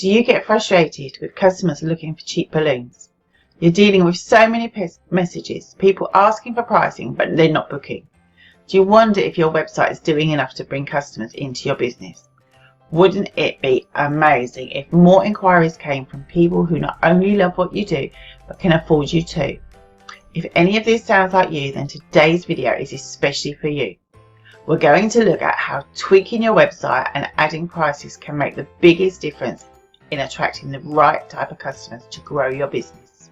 Do you get frustrated with customers looking for cheap balloons? You're dealing with so many messages, people asking for pricing, but they're not booking. Do you wonder if your website is doing enough to bring customers into your business? Wouldn't it be amazing if more inquiries came from people who not only love what you do, but can afford you too? If any of this sounds like you, then today's video is especially for you. We're going to look at how tweaking your website and adding prices can make the biggest difference in attracting the right type of customers to grow your business.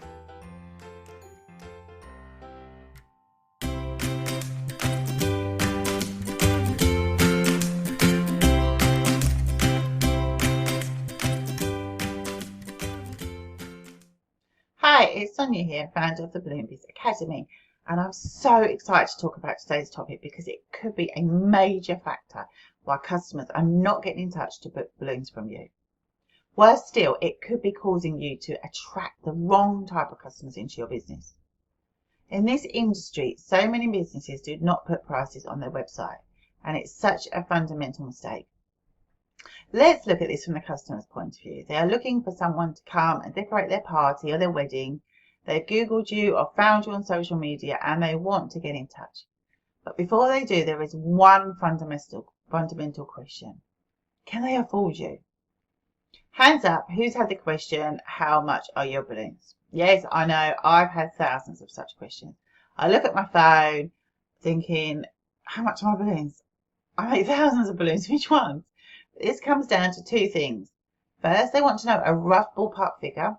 Hi, it's Sonia here, founder of the Balloon Biz Academy, and I'm so excited to talk about today's topic because it could be a major factor why customers are not getting in touch to book balloons from you. Worse still, it could be causing you to attract the wrong type of customers into your business. In this industry, so many businesses do not put prices on their website, and it's such a fundamental mistake. Let's look at this from the customer's point of view. They are looking for someone to come and decorate their party or their wedding. They've Googled you or found you on social media and they want to get in touch. But before they do, there is one fundamental question. Can they afford you? Hands up, who's had the question, how much are your balloons? Yes, I know, I've had thousands of such questions. I look at my phone thinking, how much are my balloons? I make thousands of balloons, which ones? This comes down to two things. First, they want to know a rough ballpark figure,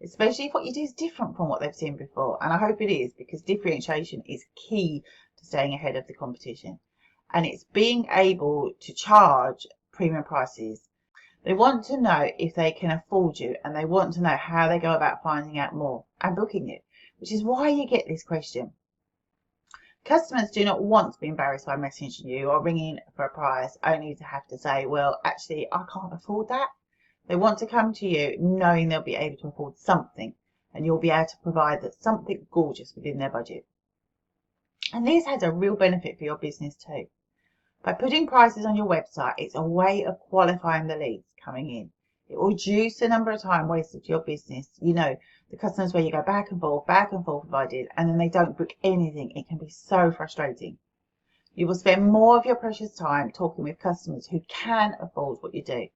especially if what you do is different from what they've seen before. And I hope it is, because differentiation is key to staying ahead of the competition. And it's being able to charge premium prices. They want to know if they can afford you, and they want to know how they go about finding out more and booking you, which is why you get this question. Customers do not want to be embarrassed by messaging you or ringing for a price only to have to say, well, actually, I can't afford that. They want to come to you knowing they'll be able to afford something, and you'll be able to provide that something gorgeous within their budget. And this has a real benefit for your business too. By putting prices on your website, it's a way of qualifying the leads coming in. It will reduce the number of time wasted to your business. You know, the customers where you go back and forth if I did, and then they don't book anything. It can be so frustrating. You will spend more of your precious time talking with customers who can afford what you do.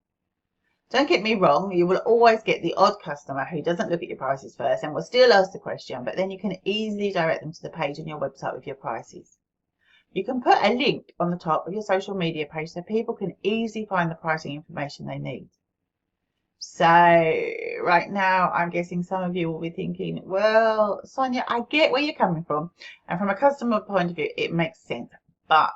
Don't get me wrong, you will always get the odd customer who doesn't look at your prices first and will still ask the question, but then you can easily direct them to the page on your website with your prices. You can put a link on the top of your social media page so people can easily find the pricing information they need. So right now, I'm guessing some of you will be thinking, well, Sonia, I get where you're coming from. And from a customer point of view, it makes sense. But,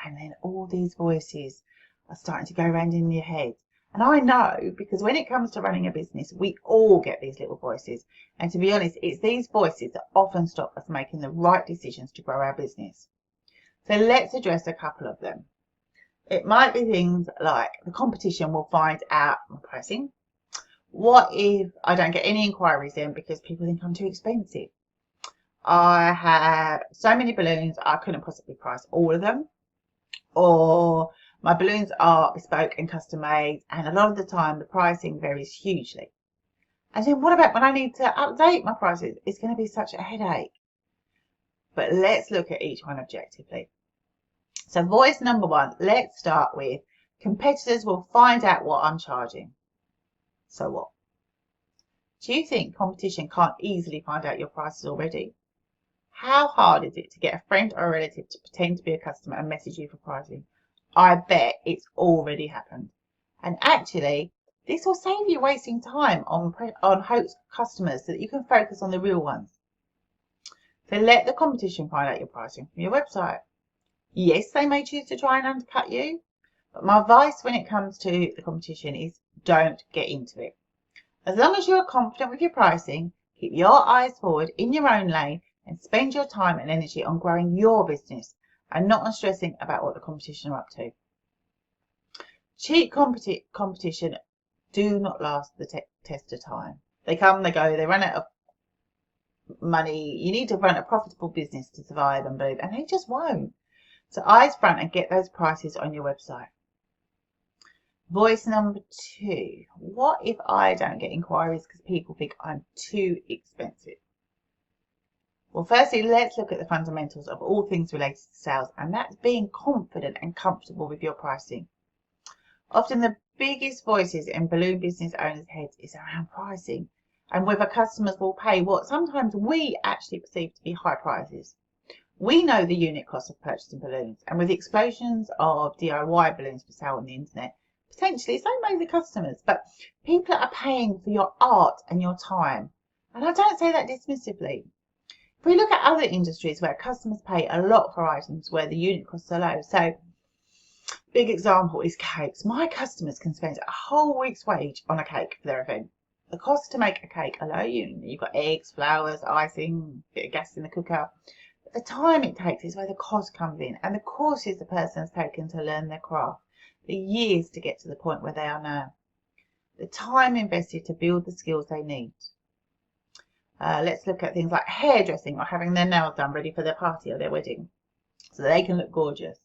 and then all these voices are starting to go around in your head. And I know, because when it comes to running a business, we all get these little voices. And to be honest, it's these voices that often stop us making the right decisions to grow our business. So let's address a couple of them. It might be things like the competition will find out my pricing. What if I don't get any inquiries in because people think I'm too expensive? I have so many balloons, I couldn't possibly price all of them. Or my balloons are bespoke and custom made, and a lot of the time the pricing varies hugely. And then what about when I need to update my prices? It's going to be such a headache. But let's look at each one objectively. So voice number one, let's start with competitors will find out what I'm charging. So what? Do you think competition can't easily find out your prices already? How hard is it to get a friend or a relative to pretend to be a customer and message you for pricing? I bet it's already happened. And actually, this will save you wasting time on hoax customers so that you can focus on the real ones. So let the competition find out your pricing from your website. Yes, they may choose to try and undercut you, but my advice when it comes to the competition is don't get into it. As long as you are confident with your pricing, keep your eyes forward in your own lane and spend your time and energy on growing your business and not on stressing about what the competition are up to. Cheap competition do not last the test of time. They come, they go, they run out of money. You need to run a profitable business to survive and move, and they just won't. So eyes front and get those prices on your website. Voice number 2. What if I don't get inquiries because people think I'm too expensive? Well, firstly, let's look at the fundamentals of all things related to sales, and that's being confident and comfortable with your pricing. Often the biggest voices in balloon business owners' heads is around pricing and whether customers will pay what sometimes we actually perceive to be high prices. We know the unit cost of purchasing balloons, and with the explosions of DIY balloons for sale on the internet, potentially so may the customers, but people are paying for your art and your time. And I don't say that dismissively. If we look at other industries where customers pay a lot for items where the unit costs are low, so big example is cakes. My customers can spend a whole week's wage on a cake for their event. The cost to make a cake are low. You've got eggs, flowers, icing, bit of gas in the cooker. But the time it takes is where the cost comes in, and the courses the person has taken to learn their craft, the years to get to the point where they are now, the time invested to build the skills they need. Let's look at things like hairdressing or having their nails done ready for their party or their wedding so they can look gorgeous.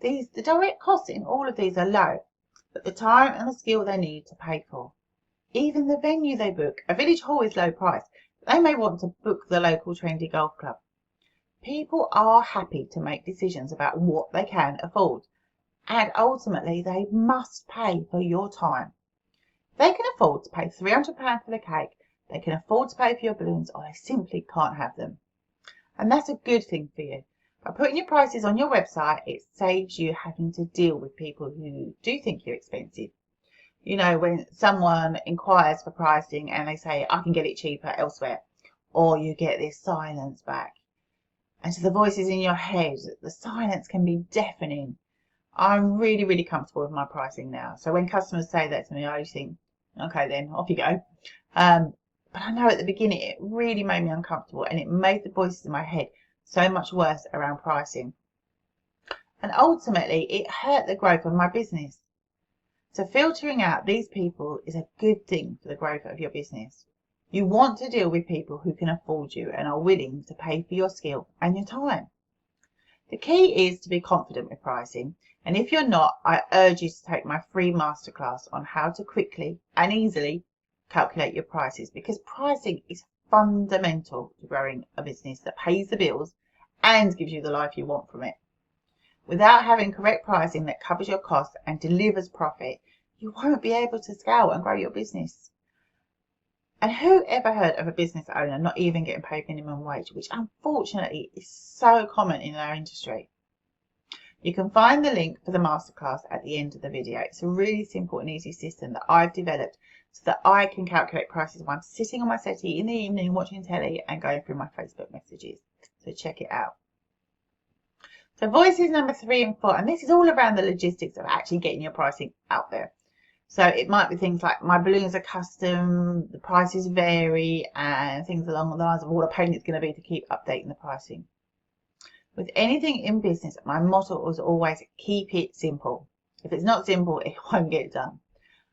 The direct costs in all of these are low, but the time and the skill they need to pay for. Even the venue they book, a village hall is low price, but they may want to book the local trendy golf club. People are happy to make decisions about what they can afford, and ultimately they must pay for your time. They can afford to pay £300 for the cake, they can afford to pay for your balloons, or they simply can't have them. And that's a good thing for you. By putting your prices on your website, it saves you having to deal with people who do think you're expensive. You know, when someone inquires for pricing and they say, I can get it cheaper elsewhere, or you get this silence back. And to the voices in your head, the silence can be deafening. I'm really, really comfortable with my pricing now. So when customers say that to me, I just think, okay then, off you go. But I know at the beginning it really made me uncomfortable, and it made the voices in my head so much worse around pricing. And ultimately, it hurt the growth of my business. So filtering out these people is a good thing for the growth of your business. You want to deal with people who can afford you and are willing to pay for your skill and your time. The key is to be confident with pricing, and if you're not, I urge you to take my free masterclass on how to quickly and easily calculate your prices, because pricing is fundamental to growing a business that pays the bills and gives you the life you want from it. Without having correct pricing that covers your costs and delivers profit, you won't be able to scale and grow your business. And who ever heard of a business owner not even getting paid minimum wage, which unfortunately is so common in our industry? You can find the link for the masterclass at the end of the video. It's a really simple and easy system that I've developed so that I can calculate prices while I'm sitting on my settee in the evening watching telly and going through my Facebook messages. So check it out. So voices number 3 and 4, and this is all around the logistics of actually getting your pricing out there. So it might be things like, my balloons are custom, the prices vary, and things along the lines of what a pain it's going to be to keep updating the pricing. With anything in business, my motto was always keep it simple. If it's not simple, it won't get done.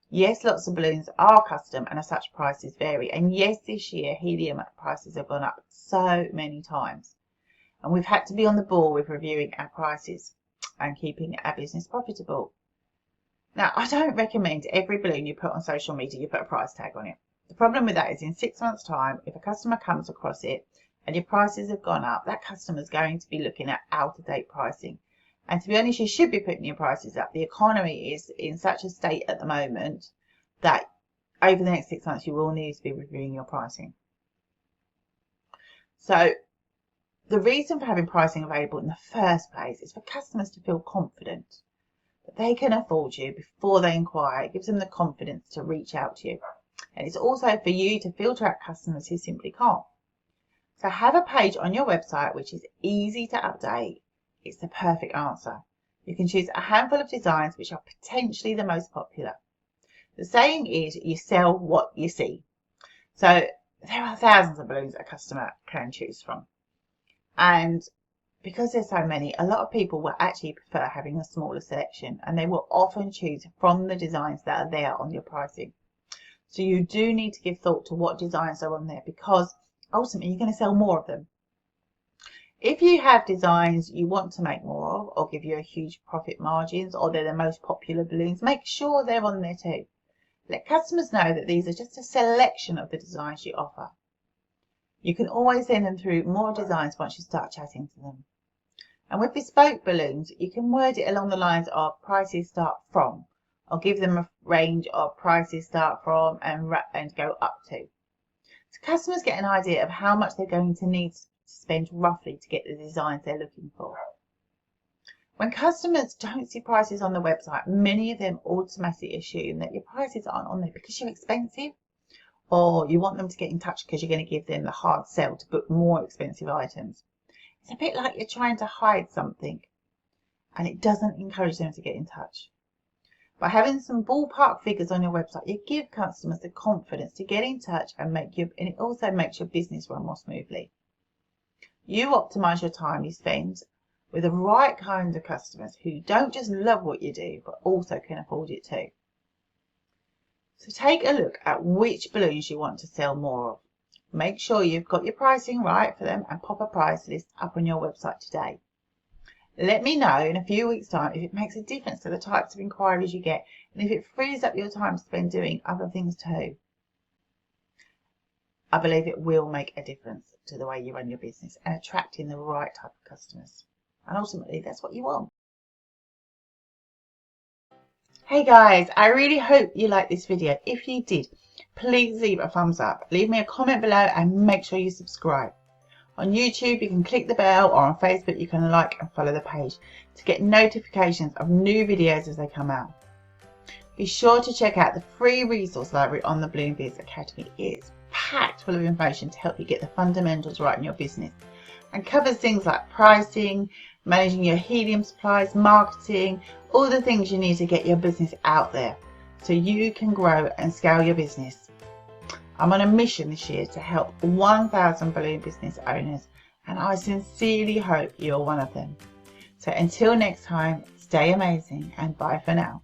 Yes, lots of balloons are custom and as such prices vary. And yes, this year helium prices have gone up so many times. And we've had to be on the ball with reviewing our prices and keeping our business profitable. Now, I don't recommend every balloon you put on social media, you put a price tag on it. The problem with that is in 6 months' time, if a customer comes across it and your prices have gone up, that customer is going to be looking at out-of-date pricing. And to be honest, you should be putting your prices up. The economy is in such a state at the moment that over the next 6 months, you will need to be reviewing your pricing. So the reason for having pricing available in the first place is for customers to feel confident that they can afford you before they inquire. It gives them the confidence to reach out to you. And it's also for you to filter out customers who simply can't. So have a page on your website which is easy to update. It's the perfect answer. You can choose a handful of designs which are potentially the most popular. The saying is, you sell what you see. So there are thousands of balloons a customer can choose from. And because there's so many, a lot of people will actually prefer having a smaller selection, and they will often choose from the designs that are there on your pricing. So you do need to give thought to what designs are on there, because ultimately you're going to sell more of them. If you have designs you want to make more of or give you a huge profit margins, or they're the most popular balloons, make sure they're on there too. Let customers know that these are just a selection of the designs you offer. You can always send them through more designs once you start chatting to them. And with bespoke balloons, you can word it along the lines of prices start from, or give them a range of prices start from and go up to. So customers get an idea of how much they're going to need to spend roughly to get the designs they're looking for. When customers don't see prices on the website, many of them automatically assume that your prices aren't on there because you're expensive, or you want them to get in touch because you're going to give them the hard sell to book more expensive items. It's a bit like you're trying to hide something, and it doesn't encourage them to get in touch. By having some ballpark figures on your website, you give customers the confidence to get in touch and it also makes your business run more smoothly. You optimize your time you spend with the right kind of customers who don't just love what you do, but also can afford it too. So take a look at which balloons you want to sell more of. Make sure you've got your pricing right for them and pop a price list up on your website today. Let me know in a few weeks' time if it makes a difference to the types of inquiries you get and if it frees up your time to spend doing other things too. I believe it will make a difference to the way you run your business and attracting the right type of customers. And ultimately, that's what you want. Hey guys, I really hope you liked this video. If you did, please leave a thumbs up, leave me a comment below, and make sure you subscribe. On YouTube, you can click the bell, or on Facebook, you can like and follow the page to get notifications of new videos as they come out. Be sure to check out the free resource library on the Bloom Biz Academy. It's packed full of information to help you get the fundamentals right in your business and covers things like pricing, managing your helium supplies, marketing, all the things you need to get your business out there so you can grow and scale your business. I'm on a mission this year to help 1,000 balloon business owners, and I sincerely hope you're one of them. So until next time, stay amazing and bye for now.